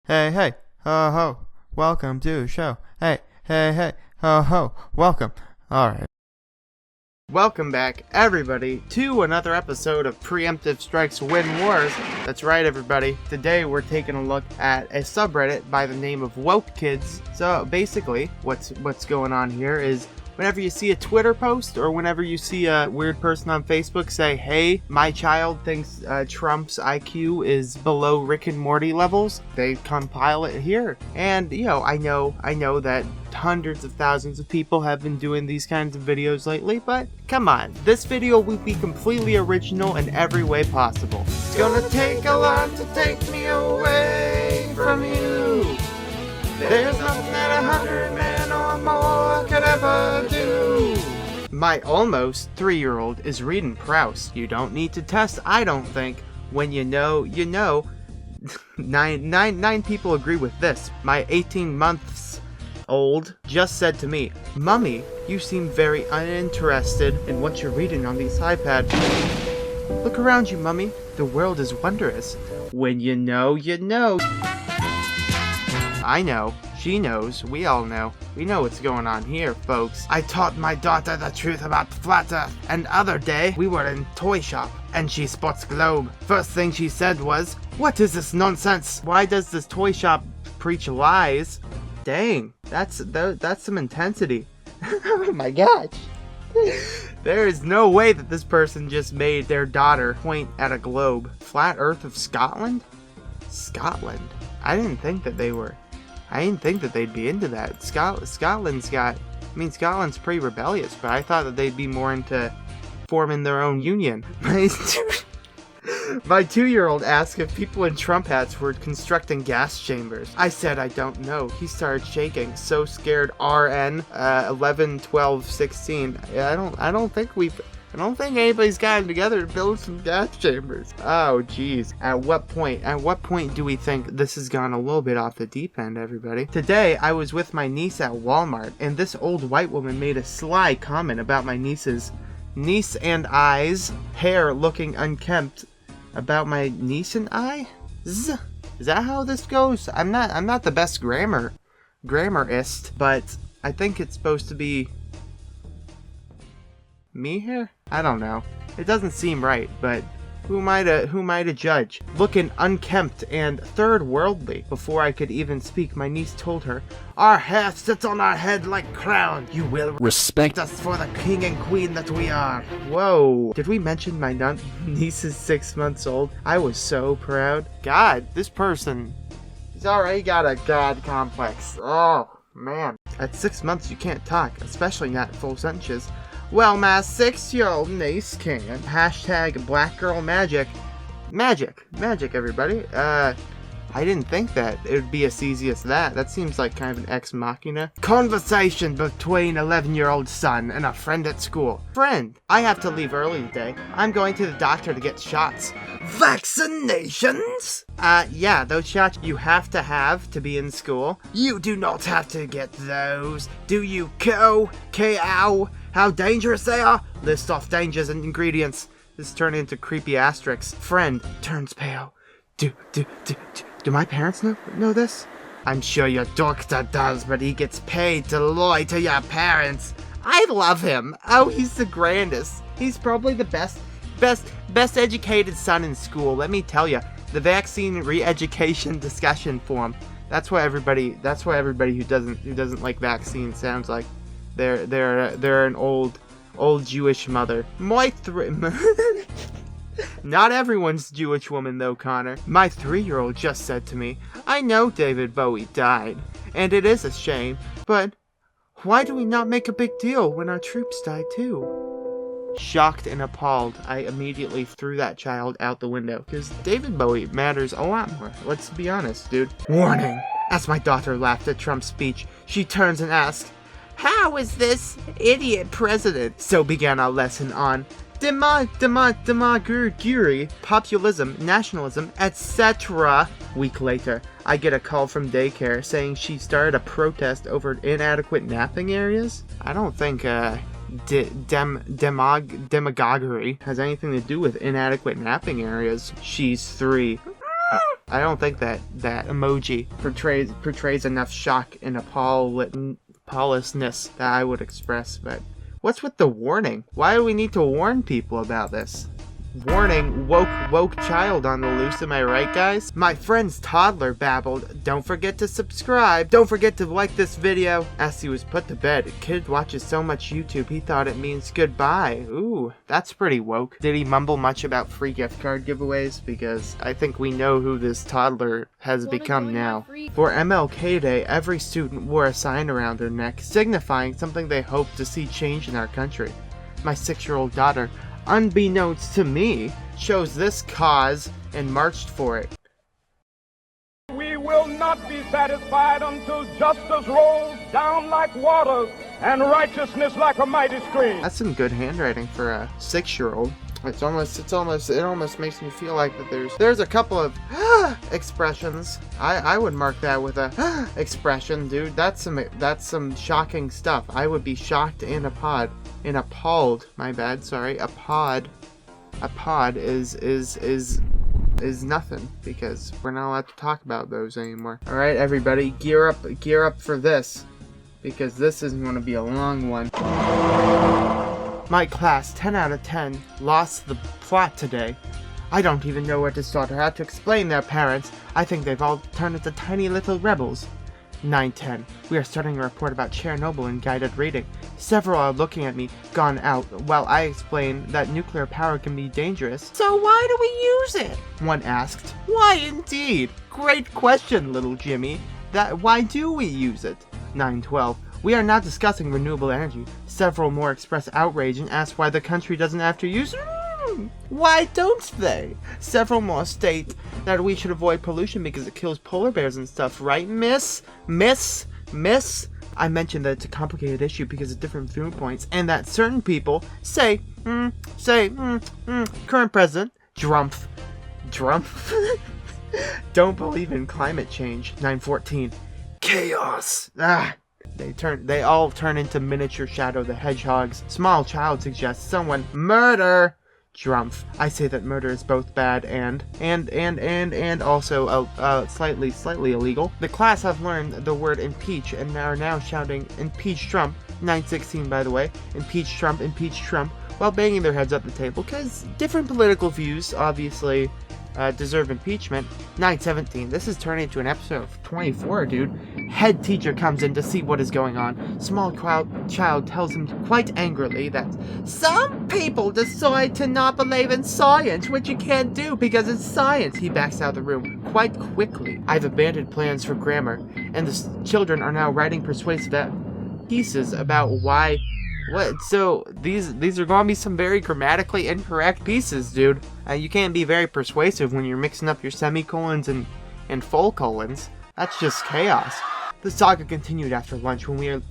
hey, hey, ho, ho, welcome to the show. Hey, hey, hey, ho, ho, welcome. Alright. Welcome back, everybody, to another episode of Preemptive Strikes Win Wars. That's right, everybody. Today we're taking a look at a subreddit by the name of Wokekids. So basically, what's going on here is whenever you see a Twitter post or whenever you see a weird person on Facebook say, hey, my child thinks Trump's IQ is below Rick and Morty levels, they compile it here. And, you know, I know that hundreds of thousands of people have been doing these kinds of videos lately, but come on, this video will be completely original in every way possible. It's gonna take a lot to take me away from you. There's nothing that 100 men or more could ever do. My almost 3-year-old is reading Proust. You don't need to test, I don't think. When you know, you know. Nine people agree with this. My 18 months old just said to me, Mummy, you seem very uninterested in what you're reading on these iPads. Look around you, Mummy. The world is wondrous. When you know, you know. I know. She knows. We all know. We know what's going on here, folks. I taught my daughter the truth about flat earth, and other day, we were in toy shop, and she spots globe. First thing she said was, what is this nonsense? Why does this toy shop preach lies? Dang, that's some intensity. Oh my gosh. There is no way that this person just made their daughter point at a globe. Flat Earth of Scotland? Scotland? I didn't think that they'd be into that. Scotland's pretty rebellious, but I thought that they'd be more into forming their own union. My 2-year-old asked if people in Trump hats were constructing gas chambers. I said I don't know. He started shaking, so scared. RN 11, 12, 16. I don't think anybody's gotten together to build some gas chambers. Oh, jeez. At what point do we think this has gone a little bit off the deep end, everybody? Today, I was with my niece at Walmart, and this old white woman made a sly comment about my niece and I's hair looking unkempt. About my niece and I? Is that how this goes? I'm not the best grammarist, but I think it's supposed to be me here? I don't know. It doesn't seem right, but who am I to judge? Looking unkempt and third worldly. Before I could even speak, my niece told her, our hair sits on our head like crown. You will respect us for the king and queen that we are. Whoa. Did we mention my niece is 6 months old? I was so proud. God, this person, he's already got a god complex. Oh, man. At 6 months, you can't talk, especially not full sentences. Well, my 6-year-old niece can. Hashtag black girl magic. Magic, everybody. I didn't think that it would be as easy as that. That seems like kind of an ex machina. Conversation between 11-year-old son and a friend at school. Friend, I have to leave early today. I'm going to the doctor to get shots. Vaccinations? Yeah, those shots you have to be in school. You do not have to get those. Do you, K-ow? How dangerous they are? List off dangers and ingredients. This turned into creepy asterisks. Friend turns pale. Do my parents know this? I'm sure your doctor does, but he gets paid to lie to your parents. I love him. Oh, he's the grandest. He's probably the best educated son in school. Let me tell you, the vaccine re-education discussion forum. That's what everybody who doesn't like vaccines sounds like. They're an old Jewish mother. Not everyone's Jewish woman though, Connor. My 3-year-old just said to me, I know David Bowie died, and it is a shame, but why do we not make a big deal when our troops died too? Shocked and appalled, I immediately threw that child out the window, because David Bowie matters a lot more. Let's be honest, dude. Warning! As my daughter laughed at Trump's speech, she turns and asks, how is this idiot president? So began our lesson on demagoguery, populism, nationalism, etc. Week later, I get a call from daycare saying she started a protest over inadequate napping areas. I don't think demagoguery has anything to do with inadequate napping areas. She's 3. I don't think that emoji portrays enough shock and appallousness that I would express. But what's with the warning? Why do we need to warn people about this? Warning, woke child on the loose, am I right, guys? My friend's toddler babbled, "Don't forget to subscribe. Don't forget to like this video." As he was put to bed, kid watches so much YouTube he thought it means goodbye. Ooh, that's pretty woke. Did he mumble much about free gift card giveaways? Because I think we know who this toddler has become now. For MLK Day, every student wore a sign around their neck, signifying something they hoped to see change in our country. My 6-year-old daughter, unbeknownst to me, chose this cause and marched for it. We will not be satisfied until justice rolls down like waters and righteousness like a mighty stream. That's some good handwriting for a 6-year-old. It almost makes me feel like that there's a couple of expressions. I would mark that with a expression, dude. That's some shocking stuff. I would be shocked and appalled. My bad. Sorry. A pod is nothing because we're not allowed to talk about those anymore. All right, everybody, gear up for this because this is going to be a long one. My class, 10 out of 10, lost the plot today. I don't even know where to start or how to explain their parents. I think they've all turned into tiny little rebels. 9-10. We are starting a report about Chernobyl in guided reading. Several are looking at me, gone out, while I explain that nuclear power can be dangerous. So why do we use it? One asked. Why indeed? Great question, little Jimmy. Why do we use it? 9-12. We are not discussing renewable energy. Several more express outrage and ask why the country doesn't have to use Why don't they? Several more state that we should avoid pollution because it kills polar bears and stuff, right, miss? I mentioned that it's a complicated issue because of different viewpoints and that certain people say, current president, Drumpf, don't believe in climate change. 9-14. Chaos. They all turn into miniature Shadow the Hedgehogs. Small child suggests someone murder Drumpf. I say that murder is both bad and also slightly illegal. The class have learned the word impeach and are now shouting impeach Trump. 9-16, by the way. Impeach Trump, while banging their heads at the table because different political views obviously deserve impeachment. 9-17. This is turning into an episode of 24, dude. Head teacher comes in to see what is going on. Small child tells him quite angrily that some people decide to not believe in science, which you can't do because it's science. He backs out of the room quite quickly. I've abandoned plans for grammar, and the children are now writing persuasive pieces about why. What? So these are going to be some very grammatically incorrect pieces, dude. You can't be very persuasive when you're mixing up your semicolons and full colons. That's just chaos. The saga continued after lunch when we were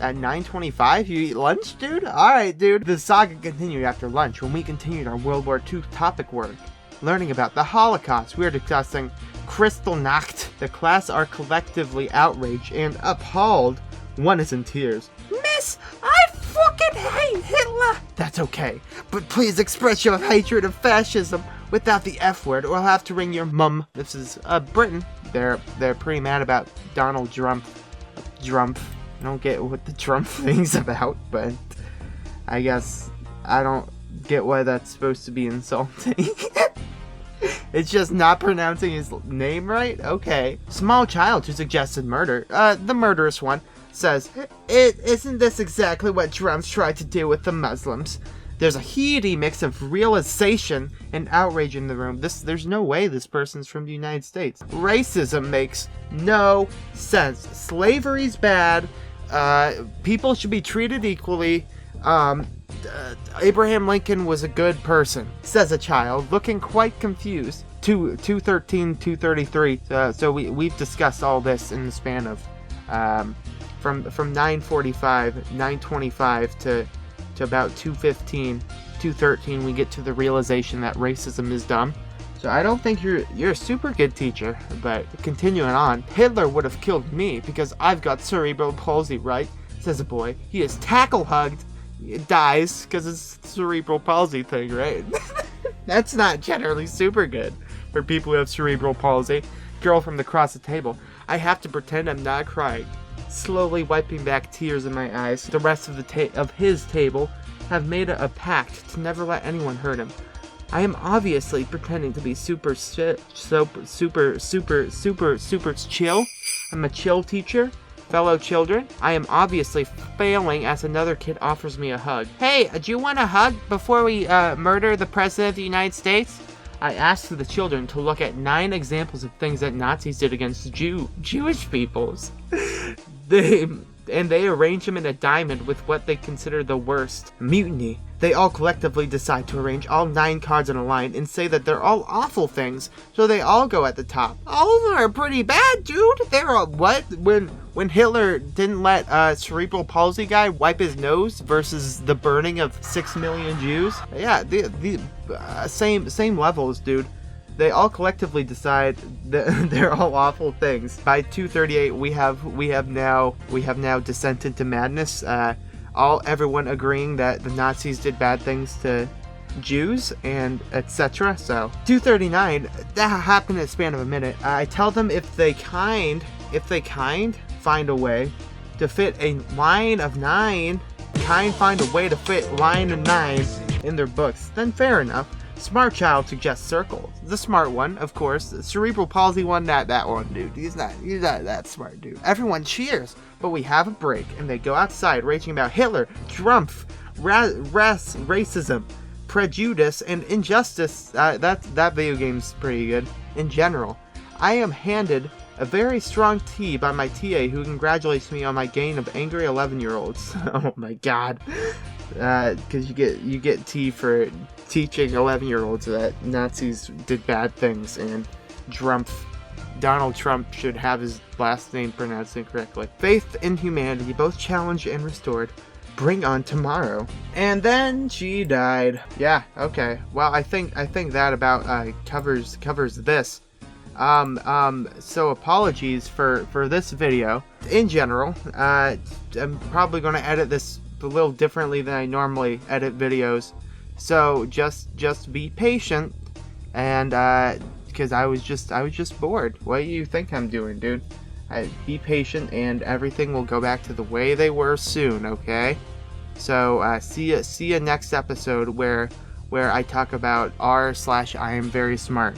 at 9:25. You eat lunch, dude? Alright, dude. The saga continued after lunch when we continued our World War II topic work. Learning about the Holocaust, we are discussing Kristallnacht. The class are collectively outraged and appalled. One is in tears. Miss, I fucking hate Hitler! That's okay, but please express your hatred of fascism without the F word or I'll have to ring your mum. This is Britain. They're pretty mad about Donald Trump. I don't get what the Trump thing's about, but I guess I don't get why that's supposed to be insulting. It's just not pronouncing his name right? Okay. Small child who suggested murder, the murderous one, says, isn't this exactly what Trump's tried to do with the Muslims? There's a heady mix of realization and outrage in the room. There's no way this person's from the United States. Racism makes no sense. Slavery's bad. People should be treated equally. Abraham Lincoln was a good person, says a child, looking quite confused. 213, 233. So we've discussed all this in the span of from 9:45, 9:25 to about 2:15, 2:13. We get to the realization that racism is dumb. So I don't think you're a super good teacher, but continuing on, Hitler would have killed me because I've got cerebral palsy, right? Says a boy. He is tackle hugged. He dies because it's cerebral palsy thing, right? That's not generally super good. for people who have cerebral palsy. Girl from across the table. I have to pretend I'm not crying. Slowly wiping back tears in my eyes. The rest of his table have made a pact to never let anyone hurt him. I am obviously pretending to be super chill. I'm a chill teacher. Fellow children, I am obviously failing as another kid offers me a hug. Hey, do you want a hug before we murder the President of the United States? I asked the children to look at 9 examples of things that Nazis did against Jewish peoples. They arrange them in a diamond with what they consider the worst. Mutiny. They all collectively decide to arrange all 9 cards in a line and say that they're all awful things, so they all go at the top. All of them are pretty bad, dude. They're all, what? When Hitler didn't let cerebral palsy guy wipe his nose versus the burning of 6 million Jews? Yeah, the same levels, dude. They all collectively decide that they're all awful things. By 2:38, we have now descent into madness. Everyone agreeing that the Nazis did bad things to Jews and etc. So 2:39, that happened in a span of a minute. I tell them if they find a way to fit a line of 9, find a way to fit line of 9 in their books, then fair enough. Smart child suggests circles. The smart one, of course. The cerebral palsy one, not that one, dude. He's not that smart, dude. Everyone cheers, but we have a break, and they go outside raging about Hitler, Trump, racism, prejudice, and injustice. That video game's pretty good. In general, I am handed a very strong tea by my TA, who congratulates me on my gain of angry 11-year-olds. Oh my god. Because you get tea for teaching 11-year-olds that Nazis did bad things, and Donald Trump should have his last name pronounced incorrectly. Faith in humanity, both challenged and restored. Bring on tomorrow. And then she died. Yeah, okay. Well, I think that about covers this. So apologies for this video. In general, I'm probably going to edit this a little differently than I normally edit videos. So just be patient, and because I was just bored. What do you think I'm doing, dude? Be patient, and everything will go back to the way they were soon. Okay. So see you next episode where I talk about r/I am very smart.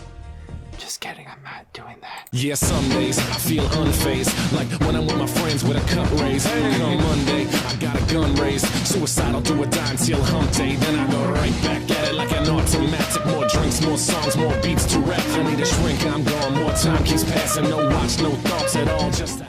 Just kidding, I'm not doing that. Yeah, some days I feel unfazed, like when I'm with my friends with a cup raised. And on Monday, I got a gun raised. Suicidal, do or die until hump day. Then I go right back at it like an automatic. More drinks, more songs, more beats to rap. I need a shrink, I'm gone. More time keeps passing. No watch, no thoughts at all. Just